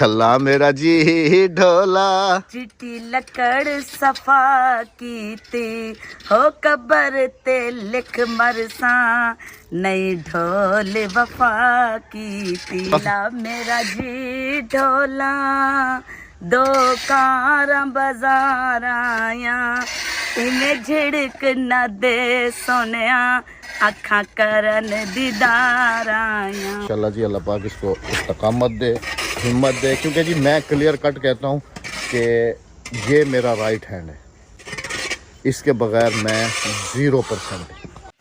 छल्ला मेरा जी ढोला। चिट्टी लकड़ सफा की ते हो कबर ते लिख मरसा नई ढोल वफा की तीला मेरा जी ढोला दो कारा बाजार आया इन्हें झिड़क न दे सोनिया अखा करन दीदार आया। इंशाल्लाह जी अल्लाह पाक इसको इस्तकामत दे, हिम्मत दे, क्योंकि जी मैं क्लियर कट कहता हूँ कि ये मेरा राइट हैंड है, इसके बगैर मैं 0%।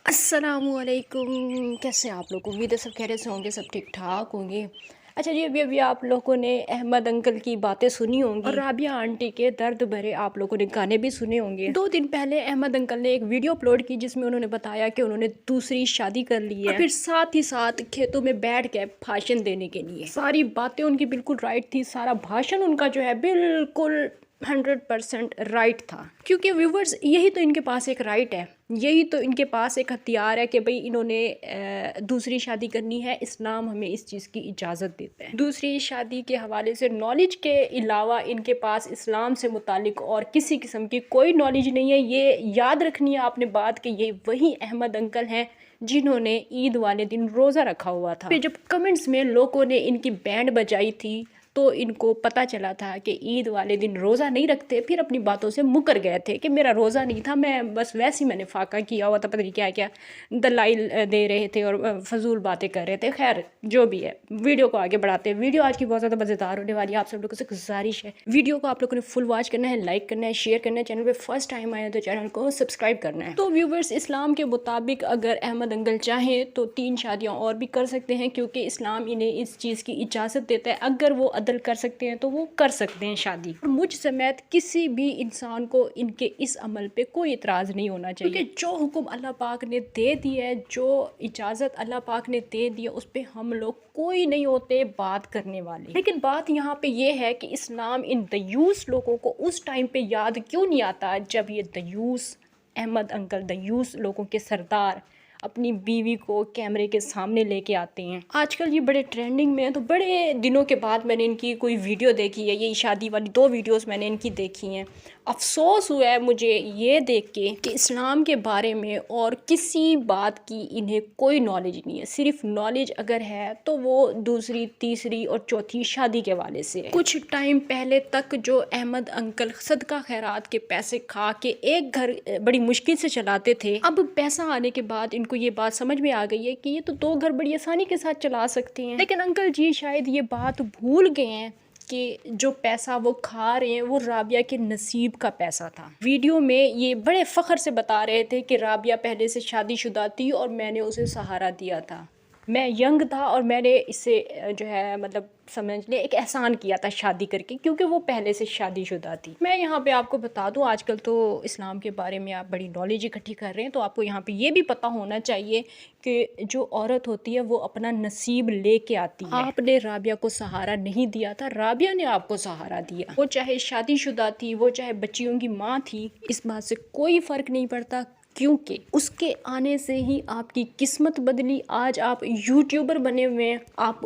अस्सलामुअलैकुम, कैसे हैं आप लोग? उम्मीद है सब खैरियत से होंगे, सब ठीक ठाक होंगे। अच्छा जी, अभी आप लोगों ने अहमद अंकल की बातें सुनी होंगी और राबिया आंटी के दर्द भरे आप लोगों ने गाने भी सुने होंगे। 2 दिन पहले अहमद अंकल ने एक वीडियो अपलोड की जिसमें उन्होंने बताया कि उन्होंने दूसरी शादी कर ली है, फिर साथ ही साथ खेतों में बैठ के भाषण देने के लिए। सारी बातें उनकी बिल्कुल राइट थी, सारा भाषण उनका जो है बिल्कुल 100% राइट था, क्योंकि व्यूवर्स यही तो इनके पास एक राइट है, यही तो इनके पास एक हथियार है कि भाई इन्होंने दूसरी शादी करनी है। इस्लाम हमें इस चीज़ की इजाज़त देता है। दूसरी शादी के हवाले से नॉलेज के अलावा इनके पास इस्लाम से मुतालिक और किसी किस्म की कोई नॉलेज नहीं है। ये याद रखनी है आपने बात कि ये वही अहमद अंकल हैं जिन्होंने ईद वाले दिन रोज़ा रखा हुआ था। फिर जब कमेंट्स में लोगों ने इनकी बैंड बजाई थी तो इनको पता चला था कि ईद वाले दिन रोज़ा नहीं रखते, फिर अपनी बातों से मुकर गए थे कि मेरा रोज़ा नहीं था, मैं बस वैसे ही मैंने फाका किया हुआ था, पता नहीं क्या क्या दलाइल दे रहे थे और फजूल बातें कर रहे थे। खैर जो भी है, वीडियो को आगे बढ़ाते हैं। वीडियो आज की बहुत ज़्यादा मज़ेदार होने वाली है। आप सब लोगों से गुजारिश है वीडियो को आप लोगों ने फुल वॉच करना है, लाइक करना है, शेयर करना है। चैनल पर फर्स्ट टाइम आया तो चैनल को सब्सक्राइब करना है। तो व्यूवर्स, इस्लाम के मुताबिक अगर अहमद अंकल चाहें तो 3 शादियाँ और भी कर सकते हैं, क्योंकि इस्लाम इन्हें इस चीज़ की इजाज़त देता है। अगर वो अदल कर सकते हैं तो वो कर सकते हैं शादी। और मुझ समेत किसी भी इंसान को इनके इस अमल पे कोई इतराज़ नहीं होना चाहिए, क्योंकि जो हुक्म अल्लाह पाक ने दे दी है, जो इजाज़त अल्लाह पाक ने दे दी है, उस पर हम लोग कोई नहीं होते बात करने वाले। लेकिन बात यहाँ पे ये है कि इस्लाम इन दयूस लोगों को उस टाइम पे याद क्यों नहीं आता जब ये दयूस अहमद अंकल, दयूस लोगों के सरदार, अपनी बीवी को कैमरे के सामने लेके आते हैं। आजकल ये बड़े ट्रेंडिंग में है, तो बड़े दिनों के बाद मैंने इनकी कोई वीडियो देखी है। ये शादी वाली 2 वीडियोस मैंने इनकी देखी हैं। अफसोस हुआ है मुझे ये देख के कि इस्लाम के बारे में और किसी बात की इन्हें कोई नॉलेज नहीं है। सिर्फ नॉलेज अगर है तो वो दूसरी, तीसरी और चौथी शादी के वाले से है। कुछ टाइम पहले तक जो अहमद अंकल सदका खैरात के पैसे खा के एक घर बड़ी मुश्किल से चलाते थे, अब पैसा आने के बाद इनको ये बात समझ में आ गई है कि ये तो 2 घर बड़ी आसानी के साथ चला सकते हैं। लेकिन अंकल जी शायद ये बात भूल गए हैं कि जो पैसा वो खा रहे हैं वो राबिया के नसीब का पैसा था। वीडियो में ये बड़े फ़ख्र से बता रहे थे कि राबिया पहले से शादीशुदा थी और मैंने उसे सहारा दिया था। मैं यंग था और मैंने इससे जो है मतलब समझ ले एक एहसान किया था शादी करके, क्योंकि वो पहले से शादीशुदा थी। मैं यहाँ पे आपको बता दूँ, आजकल तो इस्लाम के बारे में आप बड़ी नॉलेज इकट्ठी कर रहे हैं, तो आपको यहाँ पे ये भी पता होना चाहिए कि जो औरत होती है वो अपना नसीब लेके आती है। आपने राबिया को सहारा नहीं दिया था, राबिया ने आपको सहारा दिया। वो चाहे शादीशुदा थी, वो चाहे बच्चियों की माँ थी, इस बात से कोई फ़र्क नहीं पड़ता, क्योंकि उसके आने से ही आपकी किस्मत बदली। आज आप यूट्यूबर बने हुए हैं। आप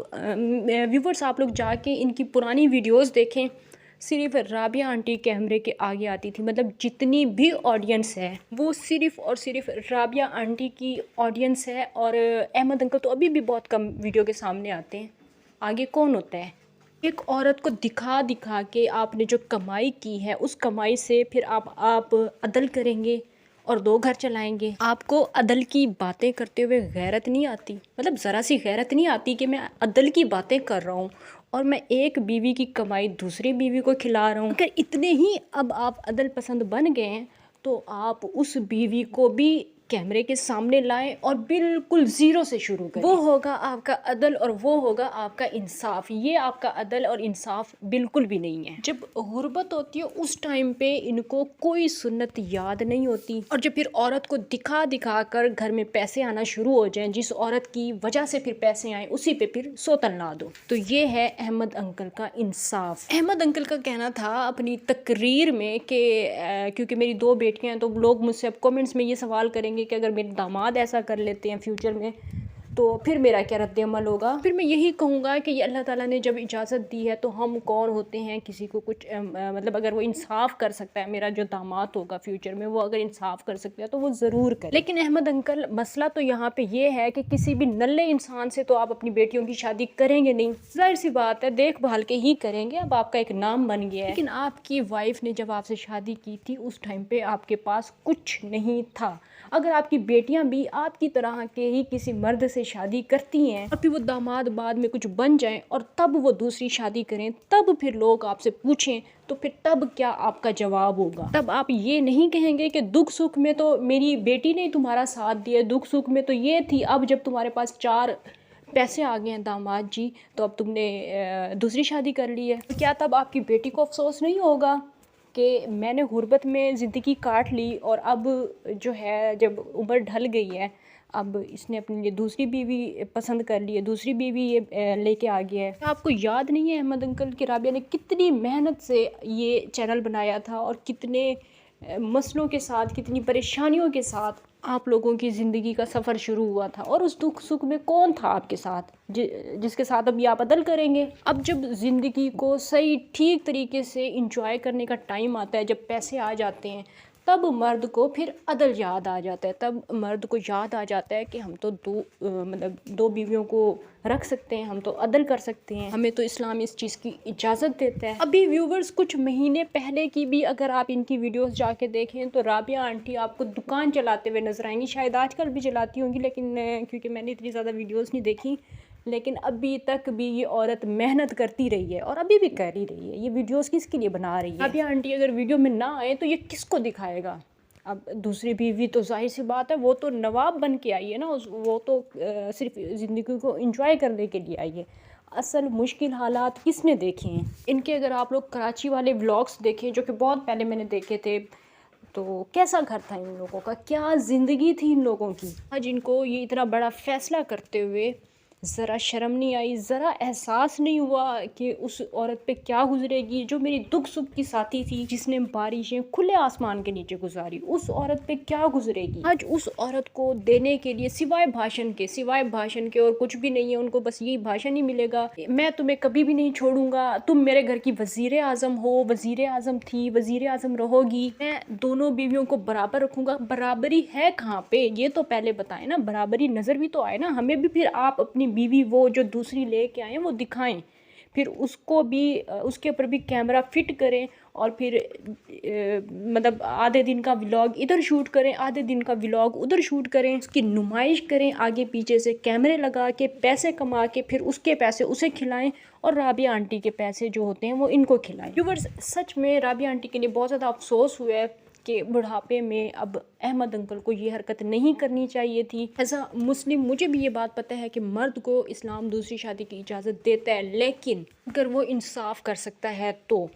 व्यूवर्स, आप लोग जाके इनकी पुरानी वीडियोस देखें, सिर्फ राबिया आंटी कैमरे के आगे आती थी। मतलब जितनी भी ऑडियंस है वो सिर्फ और सिर्फ राबिया आंटी की ऑडियंस है, और अहमद अंकल तो अभी भी बहुत कम वीडियो के सामने आते हैं। आगे कौन होता है? एक औरत को दिखा दिखा के आपने जो कमाई की है, उस कमाई से फिर आप अदल करेंगे और 2 घर चलाएंगे। आपको अदल की बातें करते हुए गैरत नहीं आती? मतलब ज़रा सी गैरत नहीं आती कि मैं अदल की बातें कर रहा हूँ और मैं एक बीवी की कमाई दूसरी बीवी को खिला रहा हूँ? अगर इतने ही अब आप अदल पसंद बन गए हैं तो आप उस बीवी को भी कैमरे के सामने लाएं और बिल्कुल ज़ीरो से शुरू करें। वो होगा आपका अदल और वो होगा आपका इंसाफ। ये आपका अदल और इंसाफ बिल्कुल भी नहीं है। जब गुर्बत होती है उस टाइम पे इनको कोई सुन्नत याद नहीं होती, और जब फिर औरत को दिखा दिखा कर घर में पैसे आना शुरू हो जाएं, जिस औरत की वजह से फिर पैसे आए उसी पे फिर सोतन ला दो। तो ये है अहमद अंकल का इंसाफ। अहमद अंकल का कहना था अपनी तकरीर में कि क्योंकि मेरी 2 बेटियां हैं तो लोग मुझसे अब कमेंट्स में ये सवाल करेंगे कि अगर मेरे दामाद ऐसा कर लेते हैं फ्यूचर में तो फिर मेरा क्या रद्द-ए-अमल होगा? फिर मैं यही कहूँगा कि ये अल्लाह ताला ने जब इजाज़त दी है तो हम कौन होते हैं किसी को कुछ मतलब अगर वो इंसाफ़ कर सकता है, मेरा जो दामाद होगा फ्यूचर में वो अगर इंसाफ़ कर सकता है तो वो ज़रूर करे। लेकिन अहमद अंकल मसला तो यहाँ पे ये है कि किसी भी नल्ले इंसान से तो आप अपनी बेटियों की शादी करेंगे नहीं, ज़ाहिर सी बात है देखभाल के ही करेंगे। अब आपका एक नाम बन गया है। लेकिन आपकी वाइफ ने जब आपसे शादी की थी उस टाइम पे आपके पास कुछ नहीं था। अगर आपकी बेटियां भी आपकी तरह के ही किसी मर्द से शादी करती हैं और फिर वो दामाद बाद में कुछ बन जाएं और तब वो दूसरी शादी करें, तब फिर लोग आपसे पूछें तो फिर तब क्या आपका जवाब होगा? तब आप ये नहीं कहेंगे कि दुख सुख में तो मेरी बेटी ने तुम्हारा साथ दिया, दुख सुख में तो ये थी, अब जब तुम्हारे पास 4 पैसे आ गए हैं दामाद जी तो अब तुमने दूसरी शादी कर ली है। तो क्या तब आपकी बेटी को अफसोस नहीं होगा कि मैंने गुर्बत में ज़िंदगी काट ली और अब जो है जब उम्र ढल गई है अब इसने अपने लिए दूसरी बीवी पसंद कर ली है, दूसरी बीवी ये लेके आ गया है। आपको याद नहीं है अहमद अंकल कि राबिया ने कितनी मेहनत से ये चैनल बनाया था और कितने मसलों के साथ, कितनी परेशानियों के साथ आप लोगों की ज़िंदगी का सफ़र शुरू हुआ था और उस दुख सुख में कौन था आपके साथ जिसके साथ अभी आप अदल करेंगे? अब जब ज़िंदगी को सही ठीक तरीके से इंजॉय करने का टाइम आता है, जब पैसे आ जाते हैं, तब मर्द को फिर अदल याद आ जाता है। तब मर्द को याद आ जाता है कि हम तो मतलब 2 बीवियों को रख सकते हैं, हम तो अदल कर सकते हैं, हमें तो इस्लाम इस चीज़ की इजाज़त देता है। अभी व्यूवर्स कुछ महीने पहले की भी अगर आप इनकी वीडियोस जाके देखें तो राबिया आंटी आपको दुकान चलाते हुए नजर आएंगी। शायद आजकल भी चलाती होंगी लेकिन क्योंकि मैंने इतनी ज़्यादा वीडियोज़ नहीं देखी, लेकिन अभी तक भी ये औरत मेहनत करती रही है और अभी भी कर ही रही है। ये वीडियोस किसके लिए बना रही है? राबिया आंटी अगर वीडियो में ना आए तो ये किसको दिखाएगा? अब दूसरी बीवी तो जाहिर सी बात है वो तो नवाब बन के आई है ना, वो तो सिर्फ ज़िंदगी को एंजॉय करने के लिए आई है। असल मुश्किल हालात किसने देखे हैं? इनके अगर आप लोग कराची वाले व्लॉग्स देखें जो कि बहुत पहले मैंने देखे थे, तो कैसा घर था इन लोगों का, क्या ज़िंदगी थी इन लोगों की। आज इनको ये इतना बड़ा फ़ैसला करते हुए ज़रा शर्म नहीं आई, ज़रा एहसास नहीं हुआ कि उस औरत पे क्या गुजरेगी जो मेरी दुख सुख की साथी थी, जिसने बारिशें खुले आसमान के नीचे गुजारी, उस औरत पे क्या गुजरेगी। आज उस औरत को देने के लिए सिवाय भाषण के और कुछ भी नहीं है। उनको बस यही भाषण ही मिलेगा, मैं तुम्हें कभी भी नहीं छोड़ूंगा, तुम मेरे घर की वज़ीर आज़म हो, वज़ीर आज़म थी, वज़ीर आज़म रहोगी, मैं दोनों बीवियों को बराबर रखूँगा। बराबरी है कहाँ पे, ये तो पहले बताएं ना, बराबरी नज़र भी तो आए ना हमें भी। फिर आप अपनी बीवी वो जो दूसरी लेके आए वो दिखाएं, फिर उसको भी उसके ऊपर भी कैमरा फिट करें और फिर मतलब आधे दिन का व्लॉग इधर शूट करें, आधे दिन का व्लॉग उधर शूट करें, उसकी नुमाइश करें, आगे पीछे से कैमरे लगा के पैसे कमा के फिर उसके पैसे उसे खिलाएं और राबिया आंटी के पैसे जो होते हैं वो इनको खिलाएं। व्यूअर्स सच में राबिया आंटी के लिए बहुत ज़्यादा अफसोस हुआ है कि बुढ़ापे में अब अहमद अंकल को ये हरकत नहीं करनी चाहिए थी। ऐसा मुस्लिम मुझे भी ये बात पता है कि मर्द को इस्लाम दूसरी शादी की इजाज़त देता है, लेकिन अगर वो इंसाफ कर सकता है तो।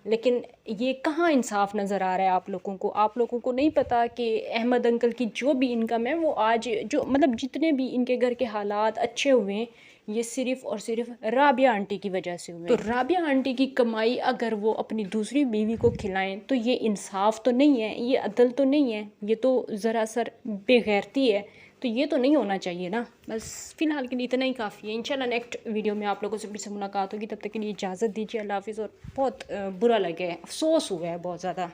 लेकिन ये कहाँ इंसाफ नज़र आ रहा है आप लोगों को नहीं पता कि अहमद अंकल की जो भी इनकम है वो आज जो मतलब जितने भी इनके घर के हालात अच्छे हुए हैं ये सिर्फ़ और सिर्फ राबिया आंटी की वजह से हुए। तो राबिया आंटी की कमाई अगर वो अपनी दूसरी बीवी को खिलाएं तो ये इंसाफ तो नहीं है, ये अदल तो नहीं है, ये तो ज़रा सर बेगैरती है। तो ये तो नहीं होना चाहिए ना। बस फ़िलहाल के लिए इतना ही काफ़ी है। इंशाल्लाह नेक्स्ट वीडियो में आप लोगों से फिर से मुलाकात होगी, तब तक के लिए इजाज़त दीजिए। अल्लाह हाफ़िज़। और बहुत बुरा लगे, अफसोस हुआ है बहुत ज़्यादा।